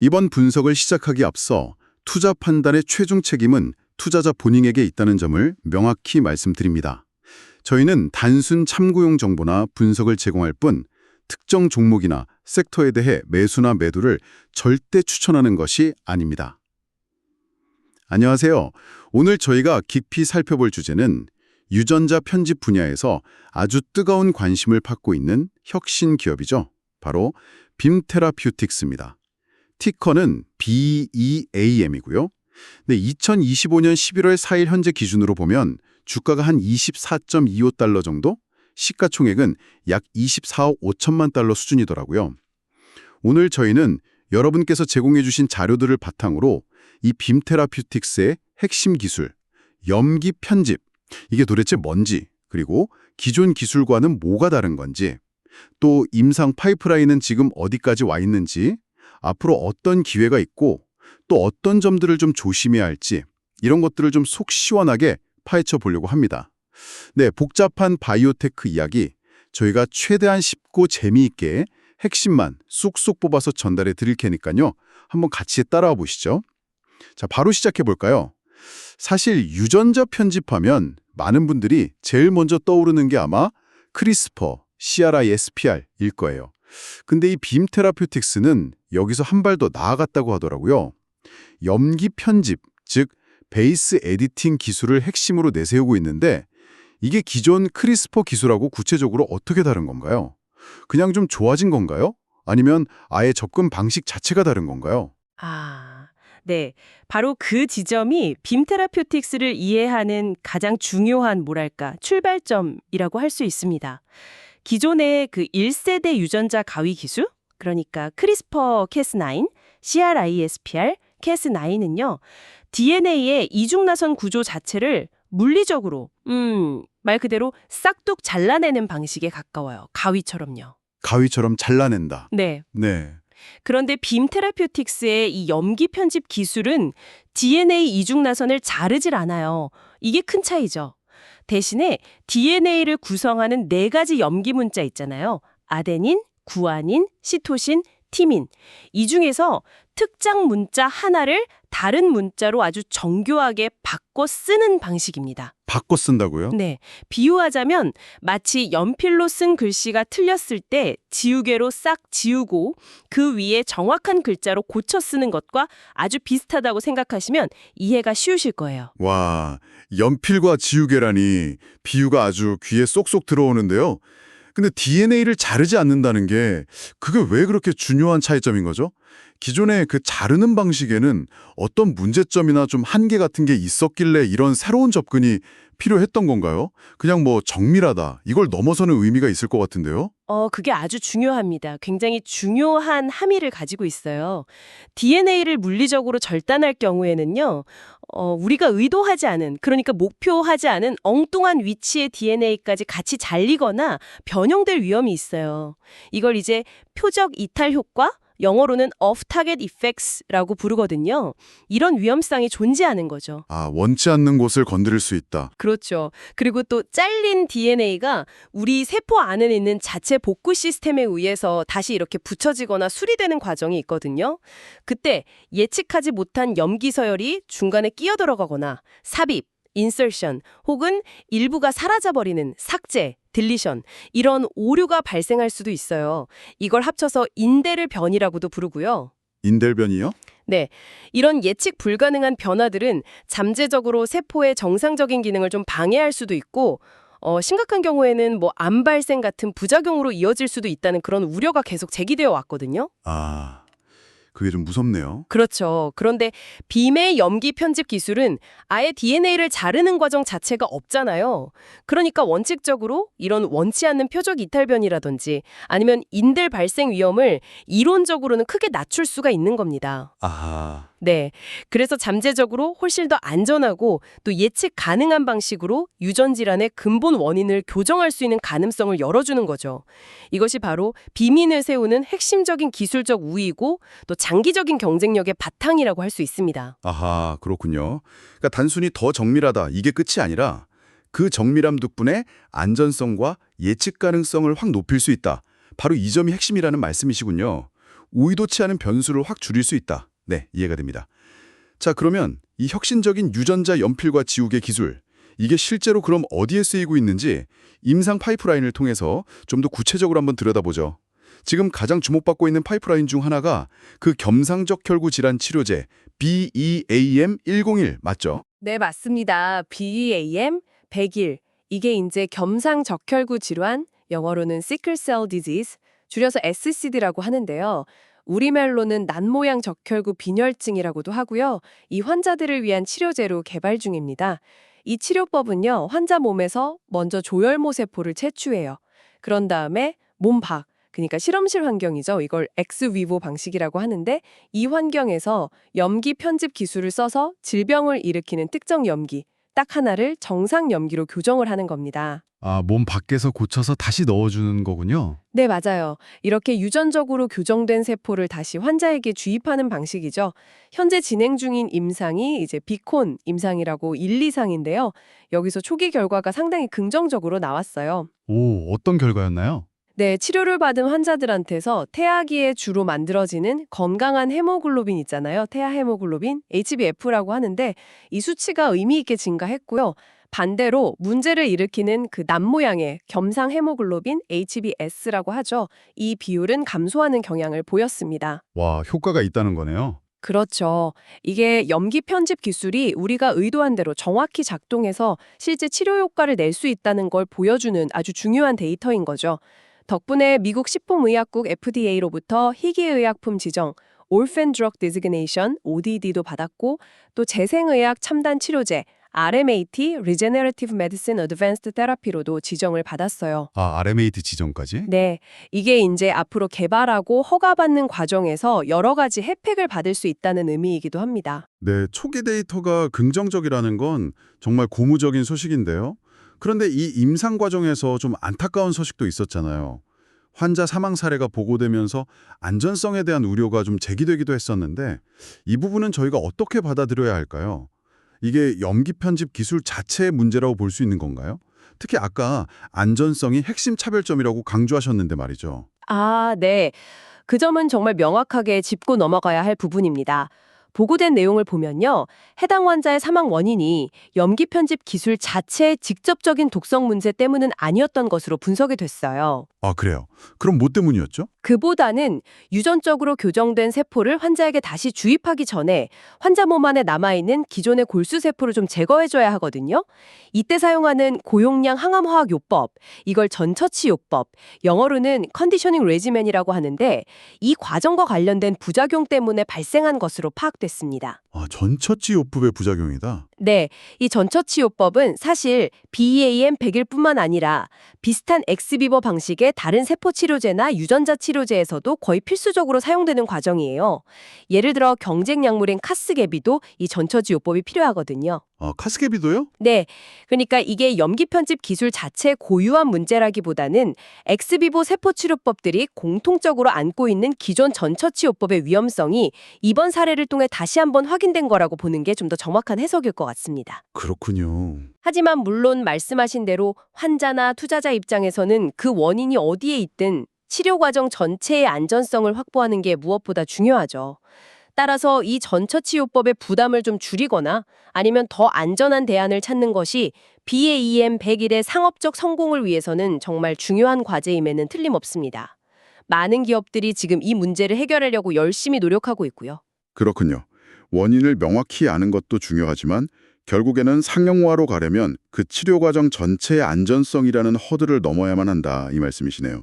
이번 분석을 시작하기 앞서 투자 판단의 최종 책임은 투자자 본인에게 있다는 점을 명확히 말씀드립니다. 저희는 단순 참고용 정보나 분석을 제공할 뿐 특정 종목이나 섹터에 대해 매수나 매도를 절대 추천하는 것이 아닙니다. 안녕하세요. 오늘 저희가 깊이 살펴볼 주제는 유전자 편집 분야에서 아주 뜨거운 관심을 받고 있는 혁신 기업이죠. 바로 빔테라퓨틱스입니다. 티커는 BEAM이고요. 네, 2025년 11월 4일 현재 기준으로 보면 주가가 한 24.25달러 정도? 시가총액은 약 24억 5천만 달러 수준이더라고요. 오늘 저희는 여러분께서 제공해 주신 자료들을 바탕으로 이 빔테라퓨틱스의 핵심 기술, 염기 편집, 이게 도대체 뭔지, 그리고 기존 기술과는 뭐가 다른 건지, 또 임상 파이프라인은 지금 어디까지 와 있는지, 앞으로 어떤 기회가 있고 또 어떤 점들을 좀 조심해야 할지 이런 것들을 좀 속 시원하게 파헤쳐 보려고 합니다. 네, 복잡한 바이오테크 이야기 저희가 최대한 쉽고 재미있게 핵심만 쏙쏙 뽑아서 전달해 드릴 테니까요. 한번 같이 따라와 보시죠. 자, 바로 시작해 볼까요? 사실 유전자 편집하면 많은 분들이 제일 먼저 떠오르는 게 아마 크리스퍼, CRISPR일 거예요. 근데 이 빔테라퓨틱스는 여기서 한 발 더 나아갔다고 하더라고요. 염기 편집, 즉 베이스 에디팅 기술을 핵심으로 내세우고 있는데 이게 기존 크리스퍼 기술하고 구체적으로 어떻게 다른 건가요? 그냥 좀 좋아진 건가요? 아니면 아예 접근 방식 자체가 다른 건가요? 네. 바로 그 지점이 빔테라퓨틱스를 이해하는 가장 중요한 출발점이라고 할 수 있습니다. 기존의 그 1세대 유전자 가위 기술, 그러니까 크리스퍼 캐스9, CRISPR 캐스9은요. DNA의 이중나선 구조 자체를 물리적으로, 말 그대로 싹둑 잘라내는 방식에 가까워요. 가위처럼요. 가위처럼 잘라낸다. 네. 네. 그런데 빔테라퓨틱스의 이 염기 편집 기술은 DNA 이중나선을 자르질 않아요. 이게 큰 차이죠. 대신에 DNA를 구성하는 4가지 염기 문자 있잖아요. 아데닌, 구아닌, 시토신, 티민. 이 중에서 특정 문자 하나를 다른 문자로 아주 정교하게 바꿔 쓰는 방식입니다. 바꿔 쓴다고요? 네. 비유하자면 마치 연필로 쓴 글씨가 틀렸을 때 지우개로 싹 지우고 그 위에 정확한 글자로 고쳐 쓰는 것과 아주 비슷하다고 생각하시면 이해가 쉬우실 거예요. 와, 연필과 지우개라니 비유가 아주 귀에 쏙쏙 들어오는데요. 근데 DNA를 자르지 않는다는 게 그게 왜 그렇게 중요한 차이점인 거죠? 기존의 그 자르는 방식에는 어떤 문제점이나 좀 한계 같은 게 있었길래 이런 새로운 접근이 필요했던 건가요? 그냥 뭐 정밀하다, 이걸 넘어서는 의미가 있을 것 같은데요? 그게 아주 중요합니다. 굉장히 중요한 함의를 가지고 있어요. DNA를 물리적으로 절단할 경우에는요, 우리가 의도하지 않은, 그러니까 목표하지 않은 엉뚱한 위치의 DNA까지 같이 잘리거나 변형될 위험이 있어요. 이걸 이제 표적 이탈 효과? 영어로는 off-target effects라고 부르거든요. 이런 위험성이 존재하는 거죠. 아, 원치 않는 곳을 건드릴 수 있다. 그렇죠. 그리고 또 잘린 DNA가 우리 세포 안에 있는 자체 복구 시스템에 의해서 다시 이렇게 붙여지거나 수리되는 과정이 있거든요. 그때 예측하지 못한 염기 서열이 중간에 끼어들어가거나 삽입, 인설션 혹은 일부가 사라져버리는 삭제, 딜리션 이런 오류가 발생할 수도 있어요. 이걸 합쳐서 인델 변이라고도 부르고요. 인델변이요? 네, 이런 예측 불가능한 변화들은 잠재적으로 세포의 정상적인 기능을 좀 방해할 수도 있고 심각한 경우에는 뭐 암 발생 같은 부작용으로 이어질 수도 있다는 그런 우려가 계속 제기되어 왔거든요. 아, 그게 좀 무섭네요. 그렇죠. 그런데 빔의 염기 편집 기술은 아예 DNA를 자르는 과정 자체가 없잖아요. 그러니까 원칙적으로 이런 원치 않는 표적 이탈변이라든지 아니면 인델 발생 위험을 이론적으로는 크게 낮출 수가 있는 겁니다. 아하. 네. 그래서 잠재적으로 훨씬 더 안전하고 또 예측 가능한 방식으로 유전 질환의 근본 원인을 교정할 수 있는 가능성을 열어주는 거죠. 이것이 바로 비민을 세우는 핵심적인 기술적 우위이고 또 장기적인 경쟁력의 바탕이라고 할 수 있습니다. 아하, 그렇군요. 그러니까 단순히 더 정밀하다, 이게 끝이 아니라 그 정밀함 덕분에 안전성과 예측 가능성을 확 높일 수 있다. 바로 이 점이 핵심이라는 말씀이시군요. 의도치 않은 변수를 확 줄일 수 있다. 네, 이해가 됩니다. 자, 그러면 이 혁신적인 유전자 연필과 지우개 기술, 이게 실제로 그럼 어디에 쓰이고 있는지 임상 파이프라인을 통해서 좀 더 구체적으로 한번 들여다보죠. 지금 가장 주목받고 있는 파이프라인 중 하나가 그 겸상적 혈구 질환 치료제 BEAM-101 맞죠? 네, 맞습니다. BEAM 101. 이게 이제 겸상적혈구 질환, 영어로는 sickle cell disease, 줄여서 SCD라고 하는데요. 우리말로는 난모양 적혈구 빈혈증이라고도 하고요. 이 환자들을 위한 치료제로 개발 중입니다. 이 치료법은요, 환자 몸에서 먼저 조혈모 세포를 채취해요. 그런 다음에 몸 밖, 그러니까 실험실 환경이죠. 이걸 엑스위보 방식이라고 하는데 이 환경에서 염기 편집 기술을 써서 질병을 일으키는 특정 염기, 딱 하나를 정상 염기로 교정을 하는 겁니다. 아, 몸 밖에서 고쳐서 다시 넣어주는 거군요. 네, 맞아요. 이렇게 유전적으로 교정된 세포를 다시 환자에게 주입하는 방식이죠. 현재 진행 중인 임상이 이제 비콘 임상이라고 1, 2상인데요. 여기서 초기 결과가 상당히 긍정적으로 나왔어요. 오, 어떤 결과였나요? 네, 치료를 받은 환자들한테서 태아기에 주로 만들어지는 건강한 헤모글로빈 있잖아요. 태아 헤모글로빈, HbF라고 하는데 이 수치가 의미 있게 증가했고요. 반대로 문제를 일으키는 그 남 모양의 겸상 헤모글로빈, HbS라고 하죠. 이 비율은 감소하는 경향을 보였습니다. 와, 효과가 있다는 거네요. 그렇죠. 이게 염기 편집 기술이 우리가 의도한 대로 정확히 작동해서 실제 치료 효과를 낼 수 있다는 걸 보여주는 아주 중요한 데이터인 거죠. 덕분에 미국 식품의약국 FDA로부터 희귀의약품 지정, Orphan Drug Designation, ODD도 받았고 또 재생의학 첨단 치료제, RMAT, Regenerative Medicine Advanced Therapy로도 지정을 받았어요. 아, RMAT 지정까지? 네, 이게 이제 앞으로 개발하고 허가받는 과정에서 여러 가지 혜택을 받을 수 있다는 의미이기도 합니다. 네, 초기 데이터가 긍정적이라는 건 정말 고무적인 소식인데요. 그런데 이 임상 과정에서 좀 안타까운 소식도 있었잖아요. 환자 사망 사례가 보고되면서 안전성에 대한 우려가 좀 제기되기도 했었는데 이 부분은 저희가 어떻게 받아들여야 할까요? 이게 염기 편집 기술 자체의 문제라고 볼 수 있는 건가요? 특히 아까 안전성이 핵심 차별점이라고 강조하셨는데 말이죠. 아, 네. 그 점은 정말 명확하게 짚고 넘어가야 할 부분입니다. 보고된 내용을 보면요. 해당 환자의 사망 원인이 염기 편집 기술 자체의 직접적인 독성 문제 때문은 아니었던 것으로 분석이 됐어요. 아, 그래요? 그럼 뭐 때문이었죠? 그보다는 유전적으로 교정된 세포를 환자에게 다시 주입하기 전에 환자 몸 안에 남아있는 기존의 골수 세포를 좀 제거해줘야 하거든요. 이때 사용하는 고용량 항암화학 요법, 이걸 전처치 요법, 영어로는 컨디셔닝 레지멘이라고 하는데 이 과정과 관련된 부작용 때문에 발생한 것으로 파악됐습니다. 아, 전처치 요법의 부작용이다. 네, 이 전처치 요법은 사실 BEAM 101뿐만 아니라 비슷한 엑스비버 방식의 다른 세포 치료제나 유전자 치료제에서도 거의 필수적으로 사용되는 과정이에요. 예를 들어 경쟁 약물인 카스게비도 이 전처치 요법이 필요하거든요. 아, 카스케비도요? 네, 그러니까 이게 염기 편집 기술 자체 고유한 문제라기보다는 엑스비보 세포 치료법들이 공통적으로 안고 있는 기존 전처치요법의 위험성이 이번 사례를 통해 다시 한번 확인된 거라고 보는 게 좀 더 정확한 해석일 것 같습니다. 그렇군요. 하지만 물론 말씀하신 대로 환자나 투자자 입장에서는 그 원인이 어디에 있든 치료 과정 전체의 안전성을 확보하는 게 무엇보다 중요하죠. 따라서 이 전처치요법의 부담을 좀 줄이거나 아니면 더 안전한 대안을 찾는 것이 BAEM 101의 상업적 성공을 위해서는 정말 중요한 과제임에는 틀림없습니다. 많은 기업들이 지금 이 문제를 해결하려고 열심히 노력하고 있고요. 그렇군요. 원인을 명확히 아는 것도 중요하지만 결국에는 상용화로 가려면 그 치료 과정 전체의 안전성이라는 허들을 넘어야만 한다 이 말씀이시네요.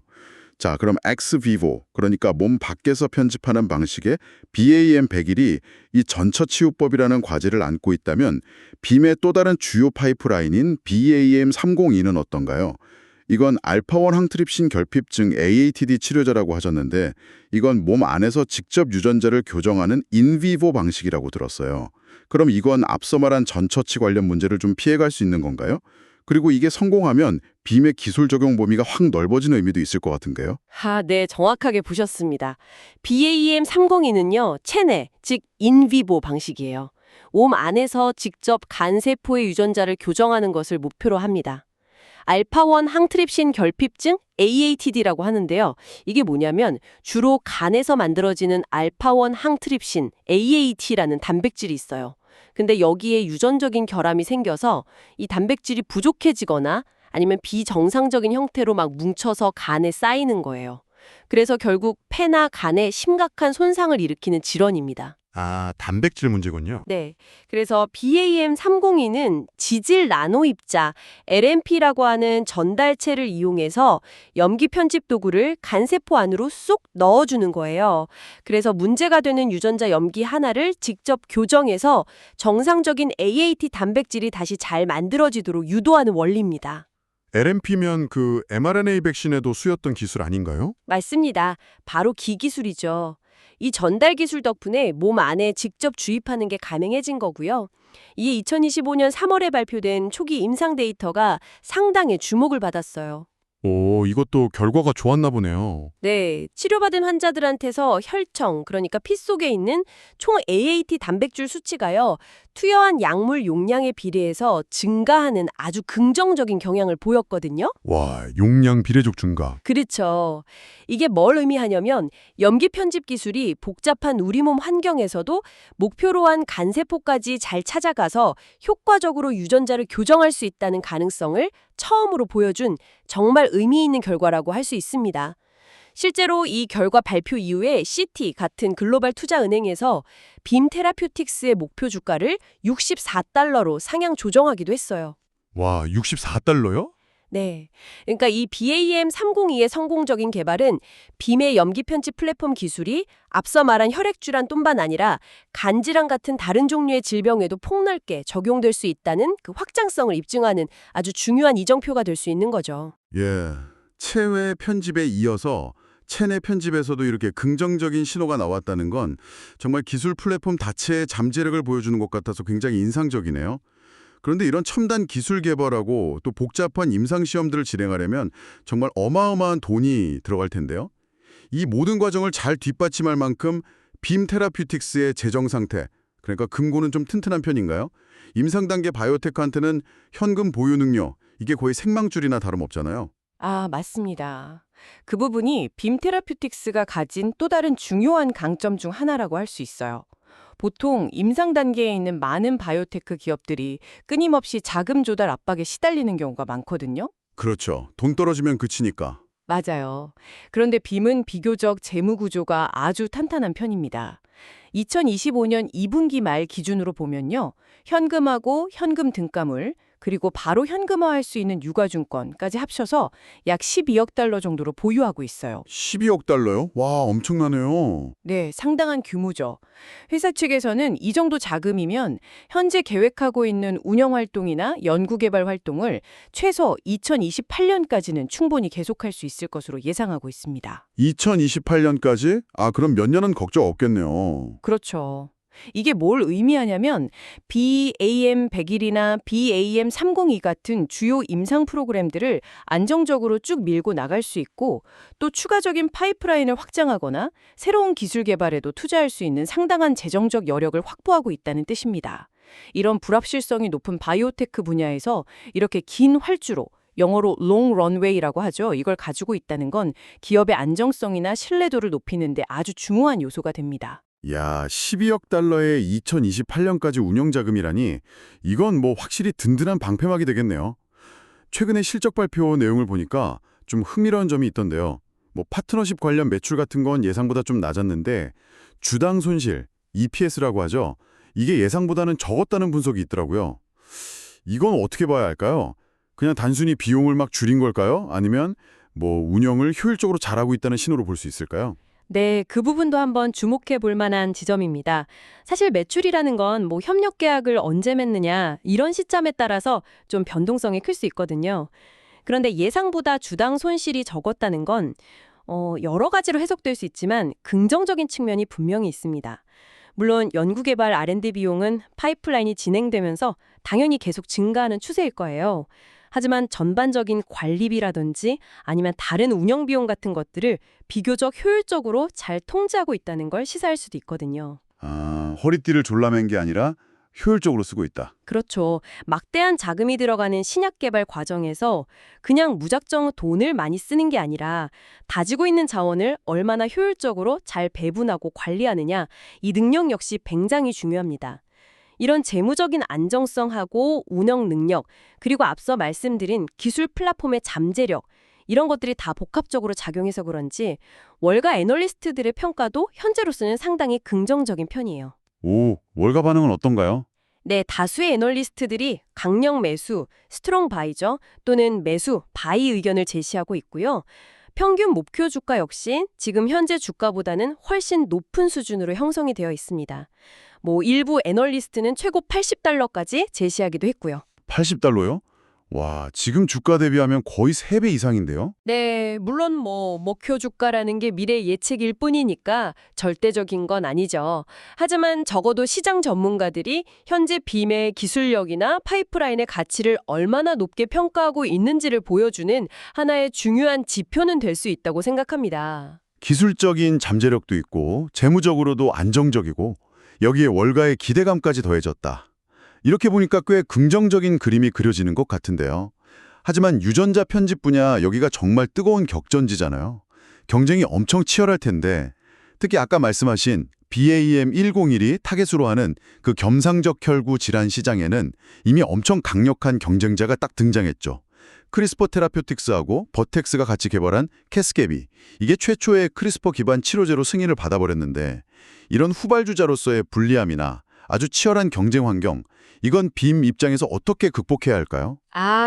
자, 그럼 엑스비보, 그러니까 몸 밖에서 편집하는 방식의 BAM 101이 이 전처치유법이라는 과제를 안고 있다면 빔의 또 다른 주요 파이프라인인 BAM 302는 어떤가요? 이건 알파1 항트립신 결핍증 AATD 치료제라고 하셨는데 이건 몸 안에서 직접 유전자를 교정하는 인비보 방식이라고 들었어요. 그럼 이건 앞서 말한 전처치 관련 문제를 좀 피해갈 수 있는 건가요? 그리고 이게 성공하면 빔의 기술 적용 범위가 확 넓어지는 의미도 있을 것 같은데요. 네, 정확하게 보셨습니다. BAM 302는요, 체내, 즉 인비보 방식이에요. 몸 안에서 직접 간세포의 유전자를 교정하는 것을 목표로 합니다. 알파-1 항트립신 결핍증 AATD라고 하는데요. 이게 뭐냐면 주로 간에서 만들어지는 알파-1 항트립신 AAT라는 단백질이 있어요. 근데 여기에 유전적인 결함이 생겨서 이 단백질이 부족해지거나 아니면 비정상적인 형태로 막 뭉쳐서 간에 쌓이는 거예요. 그래서 결국 폐나 간에 심각한 손상을 일으키는 질환입니다. 아, 단백질 문제군요. 네. 그래서 BAM302는 지질 나노 입자 LNP라고 하는 전달체를 이용해서 염기 편집 도구를 간세포 안으로 쏙 넣어주는 거예요. 그래서 문제가 되는 유전자 염기 하나를 직접 교정해서 정상적인 AAT 단백질이 다시 잘 만들어지도록 유도하는 원리입니다. LNP면 그 mRNA 백신에도 쓰였던 기술 아닌가요? 맞습니다. 바로 기기술이죠. 이 전달 기술 덕분에 몸 안에 직접 주입하는 게 가능해진 거고요. 이게 2025년 3월에 발표된 초기 임상 데이터가 상당히 주목을 받았어요. 오, 이것도 결과가 좋았나 보네요. 네, 치료받은 환자들한테서 혈청, 그러니까 피 속에 있는 총 AAT 단백질 수치가요, 투여한 약물 용량에 비례해서 증가하는 아주 긍정적인 경향을 보였거든요. 와, 용량 비례적 증가. 그렇죠. 이게 뭘 의미하냐면 염기 편집 기술이 복잡한 우리 몸 환경에서도 목표로 한 간세포까지 잘 찾아가서 효과적으로 유전자를 교정할 수 있다는 가능성을 처음으로 보여준 정말 의미 있는 결과라고 할 수 있습니다. 실제로 이 결과 발표 이후에 시티 같은 글로벌 투자은행에서 빔 테라퓨틱스의 목표 주가를 64달러로 상향 조정하기도 했어요. 와, 64달러요? 네. 그러니까 이 BAM302의 성공적인 개발은 빔의 염기 편집 플랫폼 기술이 앞서 말한 혈액질환뿐만 아니라 간질환 같은 다른 종류의 질병에도 폭넓게 적용될 수 있다는 그 확장성을 입증하는 아주 중요한 이정표가 될 수 있는 거죠. 예, 체외 편집에 이어서 체내 편집에서도 이렇게 긍정적인 신호가 나왔다는 건 정말 기술 플랫폼 자체의 잠재력을 보여주는 것 같아서 굉장히 인상적이네요. 그런데 이런 첨단 기술 개발하고 또 복잡한 임상시험들을 진행하려면 정말 어마어마한 돈이 들어갈 텐데요. 이 모든 과정을 잘 뒷받침할 만큼 빔 테라퓨틱스의 재정 상태, 그러니까 금고는 좀 튼튼한 편인가요? 임상 단계 바이오테크한테는 현금 보유 능력, 이게 거의 생망줄이나 다름없잖아요. 아, 맞습니다. 그 부분이 빔 테라퓨틱스가 가진 또 다른 중요한 강점 중 하나라고 할 수 있어요. 보통 임상 단계에 있는 많은 바이오테크 기업들이 끊임없이 자금 조달 압박에 시달리는 경우가 많거든요. 그렇죠. 돈 떨어지면 그치니까. 맞아요. 그런데 빔은 비교적 재무 구조가 아주 탄탄한 편입니다. 2025년 2분기 말 기준으로 보면요. 현금하고 현금 등가물, 그리고 바로 현금화할 수 있는 유가증권까지 합쳐서 약 12억 달러 정도로 보유하고 있어요. 12억 달러요? 와, 엄청나네요. 네, 상당한 규모죠. 회사 측에서는 이 정도 자금이면 현재 계획하고 있는 운영 활동이나 연구 개발 활동을 최소 2028년까지는 충분히 계속할 수 있을 것으로 예상하고 있습니다. 2028년까지? 아, 그럼 몇 년은 걱정 없겠네요. 그렇죠. 이게 뭘 의미하냐면 BAM101이나 BAM302 같은 주요 임상 프로그램들을 안정적으로 쭉 밀고 나갈 수 있고 또 추가적인 파이프라인을 확장하거나 새로운 기술 개발에도 투자할 수 있는 상당한 재정적 여력을 확보하고 있다는 뜻입니다. 이런 불확실성이 높은 바이오테크 분야에서 이렇게 긴 활주로 영어로 long runway라고 하죠. 이걸 가지고 있다는 건 기업의 안정성이나 신뢰도를 높이는 데 아주 중요한 요소가 됩니다. 야, 12억 달러의 2028년까지 운영 자금이라니 이건 뭐 확실히 든든한 방패막이 되겠네요. 최근에 실적 발표 내용을 보니까 좀 흥미로운 점이 있던데요. 뭐 파트너십 관련 매출 같은 건 예상보다 좀 낮았는데 주당 손실, EPS라고 하죠. 이게 예상보다는 적었다는 분석이 있더라고요. 이건 어떻게 봐야 할까요? 그냥 단순히 비용을 막 줄인 걸까요? 아니면 뭐 운영을 효율적으로 잘하고 있다는 신호로 볼 수 있을까요? 네, 그 부분도 한번 주목해 볼 만한 지점입니다. 사실 매출이라는 건 뭐 협력 계약을 언제 맺느냐 이런 시점에 따라서 좀 변동성이 클 수 있거든요. 그런데 예상보다 주당 손실이 적었다는 건 여러 가지로 해석될 수 있지만 긍정적인 측면이 분명히 있습니다. 물론 연구개발 R&D 비용은 파이프라인이 진행되면서 당연히 계속 증가하는 추세일 거예요. 하지만 전반적인 관리비라든지 아니면 다른 운영 비용 같은 것들을 비교적 효율적으로 잘 통제하고 있다는 걸 시사할 수도 있거든요. 아, 허리띠를 졸라맨 게 아니라 효율적으로 쓰고 있다. 그렇죠. 막대한 자금이 들어가는 신약 개발 과정에서 그냥 무작정 돈을 많이 쓰는 게 아니라 다지고 있는 자원을 얼마나 효율적으로 잘 배분하고 관리하느냐, 이 능력 역시 굉장히 중요합니다. 이런 재무적인 안정성하고 운영 능력, 그리고 앞서 말씀드린 기술 플랫폼의 잠재력, 이런 것들이 다 복합적으로 작용해서 그런지 월가 애널리스트들의 평가도 현재로서는 상당히 긍정적인 편이에요. 오, 월가 반응은 어떤가요? 네, 다수의 애널리스트들이 강력 매수, 스트롱 바이죠, 또는 매수, 바이 의견을 제시하고 있고요. 평균 목표 주가 역시 지금 현재 주가보다는 훨씬 높은 수준으로 형성이 되어 있습니다. 일부 애널리스트는 최고 $80까지 제시하기도 했고요. $80요? 와, 지금 주가 대비하면 거의 3배 이상인데요? 네, 물론 목표 주가라는 게 미래 예측일 뿐이니까 절대적인 건 아니죠. 하지만 적어도 시장 전문가들이 현재 빔의 기술력이나 파이프라인의 가치를 얼마나 높게 평가하고 있는지를 보여주는 하나의 중요한 지표는 될 수 있다고 생각합니다. 기술적인 잠재력도 있고 재무적으로도 안정적이고 여기에 월가의 기대감까지 더해졌다. 이렇게 보니까 꽤 긍정적인 그림이 그려지는 것 같은데요. 하지만 유전자 편집 분야 여기가 정말 뜨거운 격전지잖아요. 경쟁이 엄청 치열할 텐데 특히 아까 말씀하신 BAM101이 타겟으로 하는 그 겸상적 혈구 질환 시장에는 이미 엄청 강력한 경쟁자가 딱 등장했죠. 크리스퍼 테라퓨틱스하고 버텍스가 같이 개발한 캐스케비, 이게 최초의 크리스퍼 기반 치료제로 승인을 받아버렸는데 이런 후발주자로서의 불리함이나 아주 치열한 경쟁 환경, 이건 빔 입장에서 어떻게 극복해야 할까요?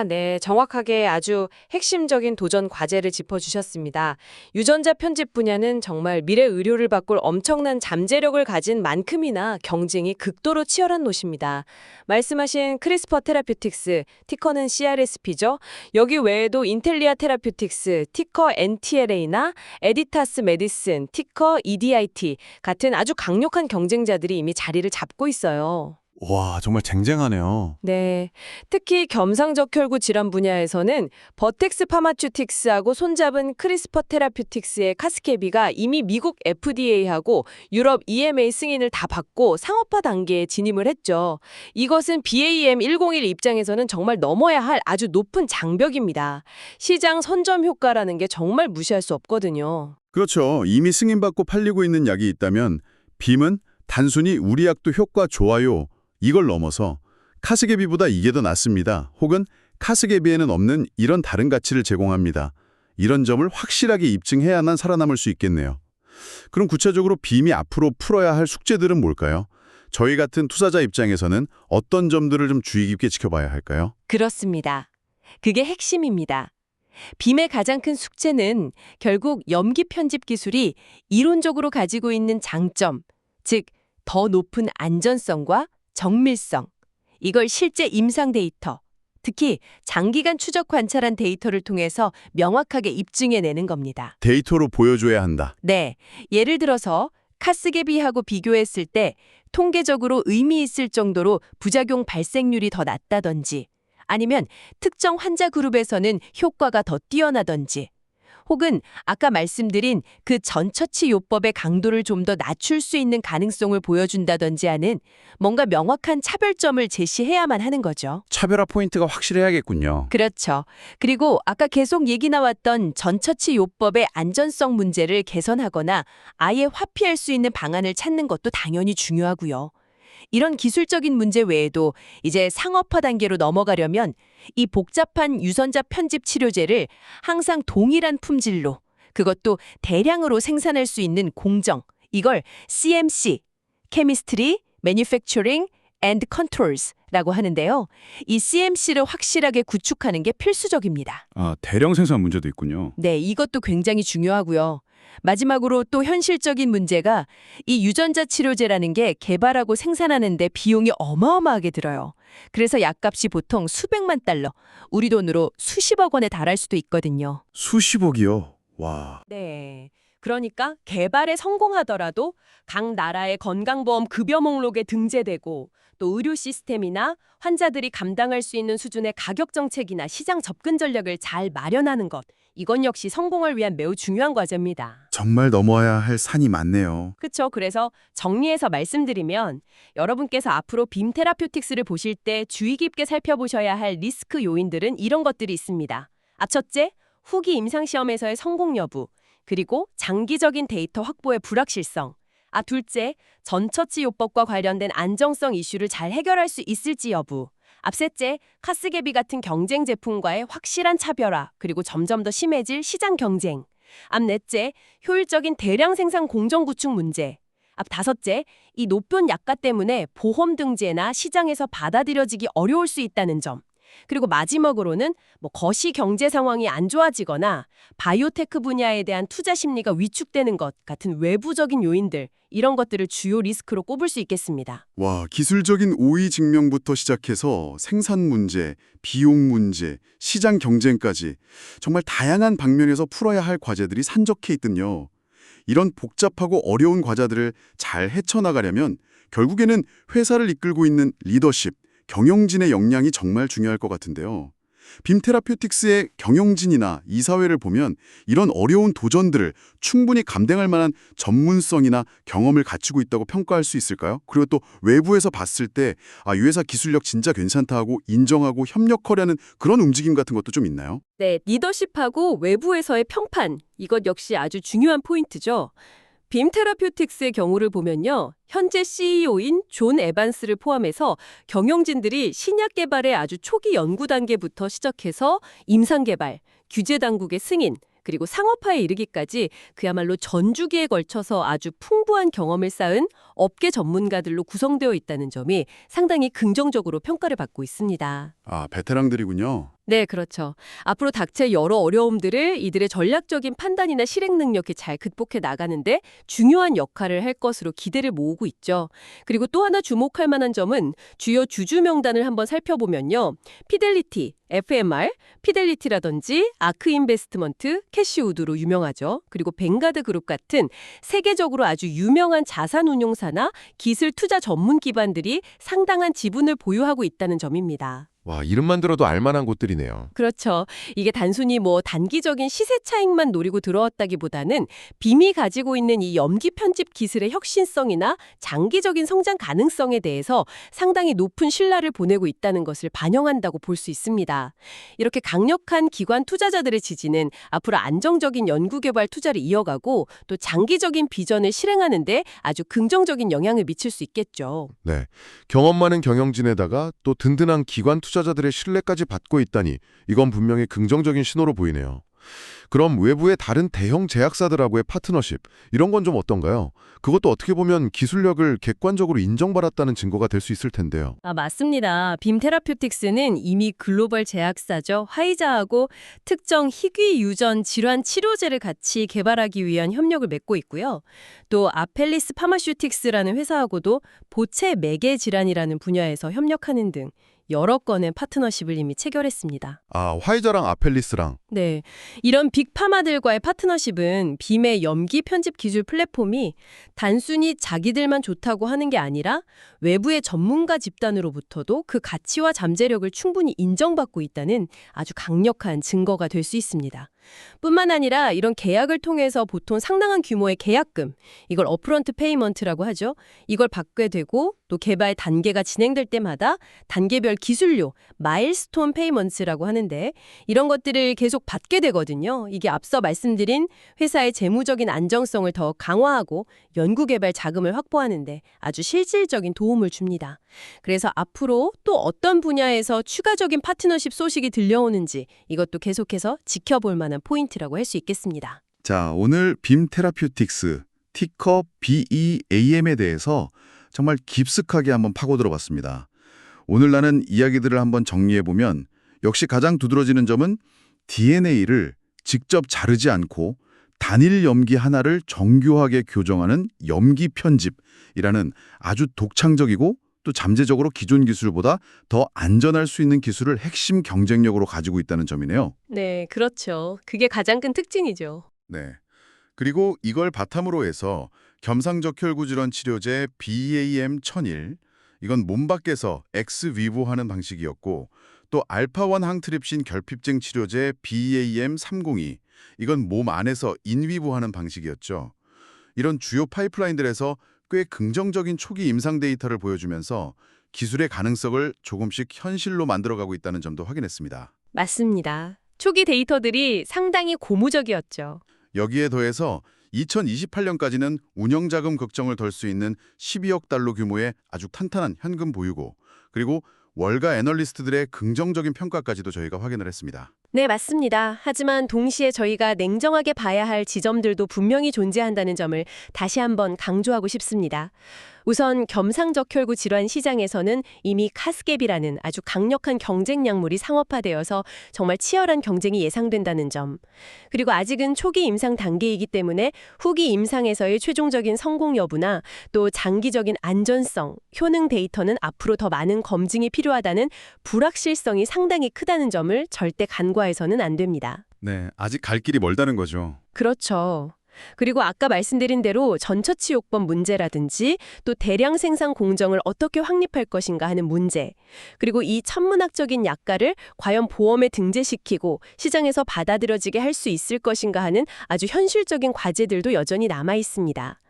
네. 정확하게 아주 핵심적인 도전 과제를 짚어주셨습니다. 유전자 편집 분야는 정말 미래 의료를 바꿀 엄청난 잠재력을 가진 만큼이나 경쟁이 극도로 치열한 곳입니다. 말씀하신 크리스퍼 테라퓨틱스, 티커는 CRSP죠. 여기 외에도 인텔리아 테라퓨틱스, 티커 NTLA나 에디타스 메디슨, 티커 EDIT 같은 아주 강력한 경쟁자들이 이미 자리를 잡고 있어요. 와, 정말 쟁쟁하네요. 네. 특히 겸상적 혈구 질환 분야에서는 버텍스 파마튜틱스하고 손잡은 크리스퍼 테라퓨틱스의 카스케비가 이미 미국 FDA하고 유럽 EMA 승인을 다 받고 상업화 단계에 진입을 했죠. 이것은 BAM101 입장에서는 정말 넘어야 할 아주 높은 장벽입니다. 시장 선점 효과라는 게 정말 무시할 수 없거든요. 그렇죠. 이미 승인받고 팔리고 있는 약이 있다면 빔은 단순히 우리 약도 효과 좋아요, 이걸 넘어서 카스게비보다 이게 더 낫습니다. 혹은 카스게비에는 없는 이런 다른 가치를 제공합니다. 이런 점을 확실하게 입증해야만 살아남을 수 있겠네요. 그럼 구체적으로 빔이 앞으로 풀어야 할 숙제들은 뭘까요? 저희 같은 투자자 입장에서는 어떤 점들을 좀 주의 깊게 지켜봐야 할까요? 그렇습니다. 그게 핵심입니다. 빔의 가장 큰 숙제는 결국 염기 편집 기술이 이론적으로 가지고 있는 장점, 즉 더 높은 안전성과 정밀성, 이걸 실제 임상 데이터, 특히 장기간 추적 관찰한 데이터를 통해서 명확하게 입증해내는 겁니다. 데이터로 보여줘야 한다. 네, 예를 들어서 카스게비하고 비교했을 때 통계적으로 의미 있을 정도로 부작용 발생률이 더 낮다든지, 아니면 특정 환자 그룹에서는 효과가 더 뛰어나든지, 혹은 아까 말씀드린 그 전처치 요법의 강도를 좀 더 낮출 수 있는 가능성을 보여준다든지 하는 뭔가 명확한 차별점을 제시해야만 하는 거죠. 차별화 포인트가 확실해야겠군요. 그렇죠. 그리고 아까 계속 얘기 나왔던 전처치 요법의 안전성 문제를 개선하거나 아예 화피할 수 있는 방안을 찾는 것도 당연히 중요하고요. 이런 기술적인 문제 외에도 이제 상업화 단계로 넘어가려면 이 복잡한 유전자 편집 치료제를 항상 동일한 품질로, 그것도 대량으로 생산할 수 있는 공정, 이걸 CMC, Chemistry, Manufacturing and Controls라고 하는데요. 이 CMC를 확실하게 구축하는 게 필수적입니다. 대량 생산 문제도 있군요. 네, 이것도 굉장히 중요하고요. 마지막으로 또 현실적인 문제가 이 유전자 치료제라는 게 개발하고 생산하는데 비용이 어마어마하게 들어요. 그래서 약값이 보통 수백만 달러, 우리 돈으로 수십억 원에 달할 수도 있거든요. 수십억이요? 와. 네. 그러니까 개발에 성공하더라도 각 나라의 건강보험 급여 목록에 등재되고 또 의료 시스템이나 환자들이 감당할 수 있는 수준의 가격 정책이나 시장 접근 전략을 잘 마련하는 것, 이건 역시 성공을 위한 매우 중요한 과제입니다. 정말 넘어야 할 산이 많네요. 그쵸. 그래서 정리해서 말씀드리면 여러분께서 앞으로 빔 테라퓨틱스를 보실 때 주의 깊게 살펴보셔야 할 리스크 요인들은 이런 것들이 있습니다. 첫째, 후기 임상시험에서의 성공 여부, 그리고 장기적인 데이터 확보의 불확실성. 둘째, 전처치요법과 관련된 안정성 이슈를 잘 해결할 수 있을지 여부. 셋째, 카스게비 같은 경쟁 제품과의 확실한 차별화, 그리고 점점 더 심해질 시장 경쟁. 넷째, 효율적인 대량 생산 공정 구축 문제. 다섯째, 이 높은 약가 때문에 보험 등재나 시장에서 받아들여지기 어려울 수 있다는 점. 그리고 마지막으로는 거시 경제 상황이 안 좋아지거나 바이오테크 분야에 대한 투자 심리가 위축되는 것 같은 외부적인 요인들, 이런 것들을 주요 리스크로 꼽을 수 있겠습니다. 와, 기술적인 오의 증명부터 시작해서 생산 문제, 비용 문제, 시장 경쟁까지 정말 다양한 방면에서 풀어야 할 과제들이 산적해 있군요. 이런 복잡하고 어려운 과제들을 잘 헤쳐나가려면 결국에는 회사를 이끌고 있는 리더십, 경영진의 역량이 정말 중요할 것 같은데요. 빔 테라퓨틱스의 경영진이나 이사회를 보면 이런 어려운 도전들을 충분히 감당할 만한 전문성이나 경험을 갖추고 있다고 평가할 수 있을까요? 그리고 또 외부에서 봤을 때 이 회사 기술력 진짜 괜찮다 하고 인정하고 협력하려는 그런 움직임 같은 것도 좀 있나요? 네, 리더십하고 외부에서의 평판, 이것 역시 아주 중요한 포인트죠. 빔 테라퓨틱스의 경우를 보면요. 현재 CEO인 존 에반스를 포함해서 경영진들이 신약 개발의 아주 초기 연구 단계부터 시작해서 임상 개발, 규제 당국의 승인, 그리고 상업화에 이르기까지 그야말로 전주기에 걸쳐서 아주 풍부한 경험을 쌓은 업계 전문가들로 구성되어 있다는 점이 상당히 긍정적으로 평가를 받고 있습니다. 베테랑들이군요. 네, 그렇죠. 앞으로 닥칠 여러 어려움들을 이들의 전략적인 판단이나 실행 능력이 잘 극복해 나가는데 중요한 역할을 할 것으로 기대를 모으고 있죠. 그리고 또 하나 주목할 만한 점은 주요 주주 명단을 한번 살펴보면요. 피델리티, FMR, 피델리티라든지 아크 인베스트먼트, 캐시우드로 유명하죠. 그리고 벵가드 그룹 같은 세계적으로 아주 유명한 자산운용사나 기술 투자 전문 기관들이 상당한 지분을 보유하고 있다는 점입니다. 와, 이름만 들어도 알만한 곳들이네요. 그렇죠. 이게 단순히 단기적인 시세 차익만 노리고 들어왔다기보다는 빔이 가지고 있는 이 염기 편집 기술의 혁신성이나 장기적인 성장 가능성에 대해서 상당히 높은 신뢰를 보내고 있다는 것을 반영한다고 볼 수 있습니다. 이렇게 강력한 기관 투자자들의 지지는 앞으로 안정적인 연구개발 투자를 이어가고 또 장기적인 비전을 실행하는 데 아주 긍정적인 영향을 미칠 수 있겠죠. 네, 경험 많은 경영진에다가 또 든든한 기관 투자자들의 신뢰까지 받고 있다니 이건 분명히 긍정적인 신호로 보이네요. 그럼 외부의 다른 대형 제약사들하고의 파트너십, 이런 건 좀 어떤가요? 그것도 어떻게 보면 기술력을 객관적으로 인정받았다는 증거가 될 수 있을 텐데요. 맞습니다. 빔 테라퓨틱스는 이미 글로벌 제약사죠. 화이자하고 특정 희귀 유전 질환 치료제를 같이 개발하기 위한 협력을 맺고 있고요. 또 아펠리스 파마슈틱스라는 회사하고도 보체 매개 질환이라는 분야에서 협력하는 등 여러 건의 파트너십을 이미 체결했습니다. 화이자랑 아펠리스랑. 네, 이런 빅파마들과의 파트너십은 빔의 염기 편집 기술 플랫폼이 단순히 자기들만 좋다고 하는 게 아니라 외부의 전문가 집단으로부터도 그 가치와 잠재력을 충분히 인정받고 있다는 아주 강력한 증거가 될 수 있습니다. 뿐만 아니라 이런 계약을 통해서 보통 상당한 규모의 계약금, 이걸 어프런트 페이먼트라고 하죠. 이걸 받게 되고 또 개발 단계가 진행될 때마다 단계별 기술료, 마일스톤 페이먼트라고 하는데 이런 것들을 계속 받게 되거든요. 이게 앞서 말씀드린 회사의 재무적인 안정성을 더 강화하고 연구개발 자금을 확보하는데 아주 실질적인 도움을 줍니다. 그래서 앞으로 또 어떤 분야에서 추가적인 파트너십 소식이 들려오는지 이것도 계속해서 지켜볼 만한 포인트라고 할 수 있겠습니다. 자, 오늘 빔 테라퓨틱스, 티커 BEAM에 대해서 정말 깊숙하게 한번 파고들어 봤습니다. 오늘 나눈 이야기들을 한번 정리해보면 역시 가장 두드러지는 점은 DNA를 직접 자르지 않고 단일 염기 하나를 정교하게 교정하는 염기 편집이라는 아주 독창적이고 또 잠재적으로 기존 기술보다 더 안전할 수 있는 기술을 핵심 경쟁력으로 가지고 있다는 점이네요. 네, 그렇죠. 그게 가장 큰 특징이죠. 네. 그리고 이걸 바탕으로 해서 겸상적혈구 질환 치료제 BAM1001, 이건 몸 밖에서 엑스위보하는 방식이었고 또 알파1 항트립신 결핍증 치료제 BAM302, 이건 몸 안에서 인위부하는 방식이었죠. 이런 주요 파이프라인들에서 꽤 긍정적인 초기 임상 데이터를 보여주면서 기술의 가능성을 조금씩 현실로 만들어가고 있다는 점도 확인했습니다. 맞습니다. 초기 데이터들이 상당히 고무적이었죠. 여기에 더해서 2028년까지는 운영자금 걱정을 덜 수 있는 12억 달러 규모의 아주 탄탄한 현금 보유고, 그리고 월가 애널리스트들의 긍정적인 평가까지도 저희가 확인을 했습니다. 네, 맞습니다. 하지만 동시에 저희가 냉정하게 봐야 할 지점들도 분명히 존재한다는 점을 다시 한번 강조하고 싶습니다. 우선 겸상적혈구 질환 시장에서는 이미 카스갭이라는 아주 강력한 경쟁 약물이 상업화되어서 정말 치열한 경쟁이 예상된다는 점. 그리고 아직은 초기 임상 단계이기 때문에 후기 임상에서의 최종적인 성공 여부나 또 장기적인 안전성, 효능 데이터는 앞으로 더 많은 검증이 필요하다는 불확실성이 상당히 크다는 점을 절대 간과해서는 안 됩니다. 네, 아직 갈 길이 멀다는 거죠. 그렇죠. 그리고 아까 말씀드린 대로 전처치요법 문제라든지 또 대량 생산 공정을 어떻게 확립할 것인가 하는 문제, 그리고 이 천문학적인 약가를 과연 보험에 등재시키고 시장에서 받아들여지게 할 수 있을 것인가 하는 아주 현실적인 과제들도 여전히 남아 있습니다.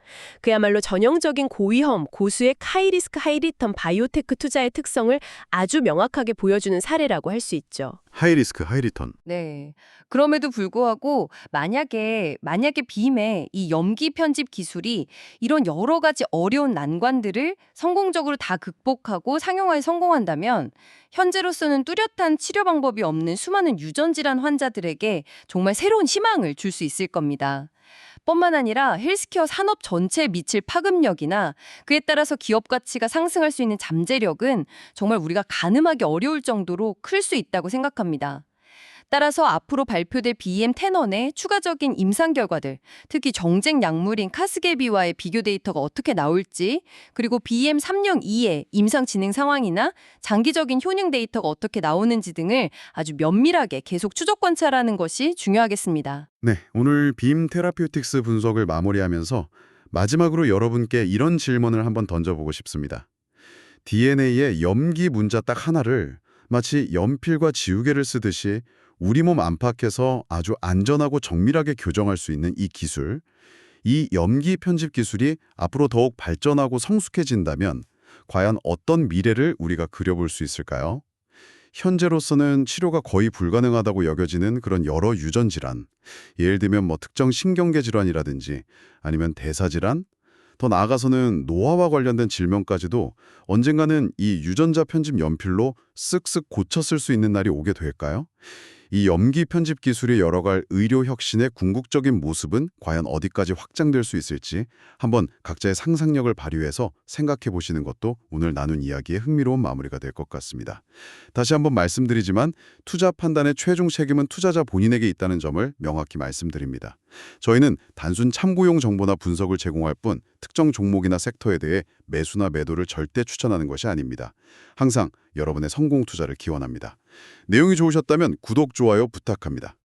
그야말로 전형적인 고위험, 고수익, 하이리스크, 하이리턴 바이오테크 투자의 특성을 아주 명확하게 보여주는 사례라고 할 수 있죠. 하이리스크, 하이리턴. 네. 그럼에도 불구하고 만약에 빔의 이 염기 편집 기술이 이런 여러 가지 어려운 난관들을 성공적으로 다 극복하고 상용화에 성공한다면 현재로서는 뚜렷한 치료 방법이 없는 수많은 유전 질환 환자들에게 정말 새로운 희망을 줄 수 있을 겁니다. 뿐만 아니라 헬스케어 산업 전체에 미칠 파급력이나 그에 따라서 기업 가치가 상승할 수 있는 잠재력은 정말 우리가 가늠하기 어려울 정도로 클 수 있다고 생각합니다. 따라서 앞으로 발표될 BM10원의 추가적인 임상 결과들, 특히 정쟁 약물인 카스게비와의 비교 데이터가 어떻게 나올지, 그리고 BM302의 임상 진행 상황이나 장기적인 효능 데이터가 어떻게 나오는지 등을 아주 면밀하게 계속 추적 관찰하는 것이 중요하겠습니다. 네, 오늘 빔 테라피우틱스 분석을 마무리하면서 마지막으로 여러분께 이런 질문을 한번 던져보고 싶습니다. DNA의 염기 문자 딱 하나를 마치 연필과 지우개를 쓰듯이 우리 몸 안팎에서 아주 안전하고 정밀하게 교정할 수 있는 이 기술, 이 염기 편집 기술이 앞으로 더욱 발전하고 성숙해진다면 과연 어떤 미래를 우리가 그려볼 수 있을까요? 현재로서는 치료가 거의 불가능하다고 여겨지는 그런 여러 유전 질환, 예를 들면 특정 신경계 질환이라든지 아니면 대사 질환, 더 나아가서는 노화와 관련된 질병까지도 언젠가는 이 유전자 편집 연필로 쓱쓱 고쳐 쓸 수 있는 날이 오게 될까요? 이 염기 편집 기술이 열어갈 의료 혁신의 궁극적인 모습은 과연 어디까지 확장될 수 있을지 한번 각자의 상상력을 발휘해서 생각해 보시는 것도 오늘 나눈 이야기의 흥미로운 마무리가 될 것 같습니다. 다시 한번 말씀드리지만 투자 판단의 최종 책임은 투자자 본인에게 있다는 점을 명확히 말씀드립니다. 저희는 단순 참고용 정보나 분석을 제공할 뿐 특정 종목이나 섹터에 대해 매수나 매도를 절대 추천하는 것이 아닙니다. 항상 여러분의 성공 투자를 기원합니다. 내용이 좋으셨다면 구독, 좋아요 부탁합니다.